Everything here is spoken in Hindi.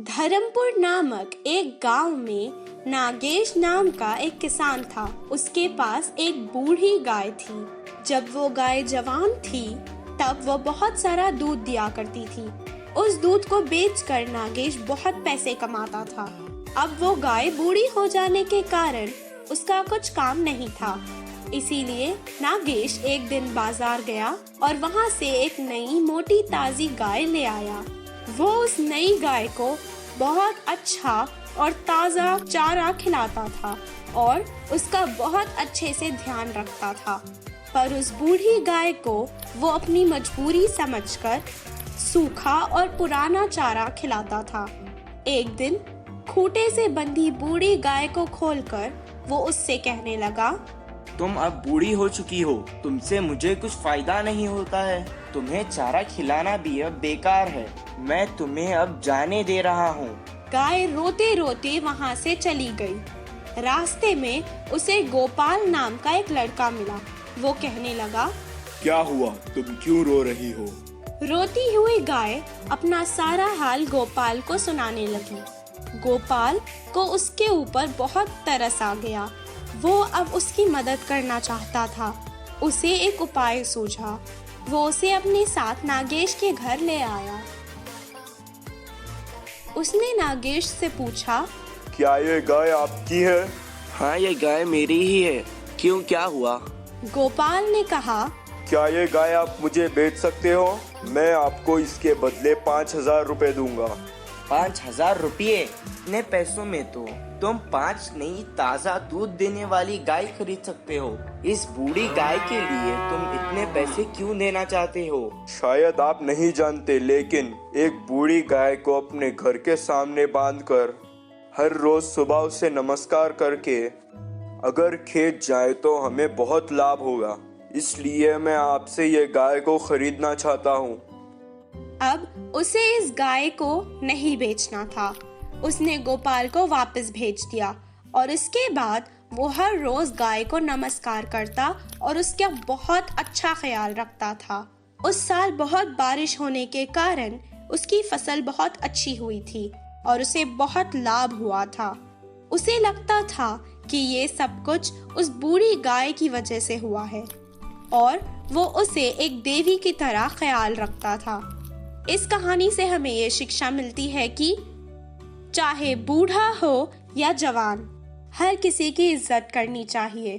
धर्मपुर नामक एक गांव में नागेश नाम का एक किसान था। उसके पास एक बूढ़ी गाय थी। जब वो गाय जवान थी तब वो बहुत सारा दूध दिया करती थी। उस दूध को बेचकर नागेश बहुत पैसे कमाता था। अब वो गाय बूढ़ी हो जाने के कारण उसका कुछ काम नहीं था। इसीलिए नागेश एक दिन बाजार गया और वहाँ से एक नई मोटी ताजी गाय ले आया। वो उस नई गाय को बहुत अच्छा और ताज़ा चारा खिलाता था और उसका बहुत अच्छे से ध्यान रखता था। पर उस बूढ़ी गाय को वो अपनी मजबूरी समझकर सूखा और पुराना चारा खिलाता था। एक दिन खूंटे से बंधी बूढ़ी गाय को खोलकर वो उससे कहने लगा, तुम अब बूढ़ी हो चुकी हो, तुमसे मुझे कुछ फायदा नहीं होता है। तुम्हें चारा खिलाना भी अब बेकार है। मैं तुम्हें अब जाने दे रहा हूँ। गाय रोते रोते वहाँ से चली गई। रास्ते में उसे गोपाल नाम का एक लड़का मिला। वो कहने लगा, क्या हुआ, तुम क्यों रो रही हो? रोती हुई गाय अपना सारा हाल गोपाल को सुनाने लगी। गोपाल को उसके ऊपर बहुत तरस आ गया। वो अब उसकी मदद करना चाहता था। उसे एक उपाय सूझा। वो उसे अपने साथ नागेश के घर ले आया। उसने नागेश से पूछा, क्या ये गाय आपकी है? हाँ, ये गाय मेरी ही है। क्यों, क्या हुआ? गोपाल ने कहा, क्या ये गाय आप मुझे बेच सकते हो? मैं आपको इसके बदले 5,000 रुपए दूंगा। 5,000 रुपये? इतने पैसों में तो तुम 5 नई ताज़ा दूध देने वाली गाय खरीद सकते हो। इस बूढ़ी गाय के लिए तुम इतने पैसे क्यों देना चाहते हो? शायद आप नहीं जानते, लेकिन एक बूढ़ी गाय को अपने घर के सामने बांधकर हर रोज सुबह उसे नमस्कार करके अगर खेत जाए तो हमें बहुत लाभ होगा। इसलिए मैं आपसे ये गाय को खरीदना चाहता हूँ। अब उसे इस गाय को नहीं बेचना था। उसने गोपाल को वापस भेज दिया और इसके बाद वो हर रोज गाय को नमस्कार करता और उसका बहुत अच्छा ख्याल रखता था। उस साल बहुत बारिश होने के कारण उसकी फसल बहुत अच्छी हुई थी और उसे बहुत लाभ हुआ था। उसे लगता था कि ये सब कुछ उस बूढ़ी गाय की वजह से हुआ है और वो उसे एक देवी की तरह ख्याल रखता था। इस कहानी से हमें ये शिक्षा मिलती है कि चाहे बूढ़ा हो या जवान, हर किसी की इज्जत करनी चाहिए।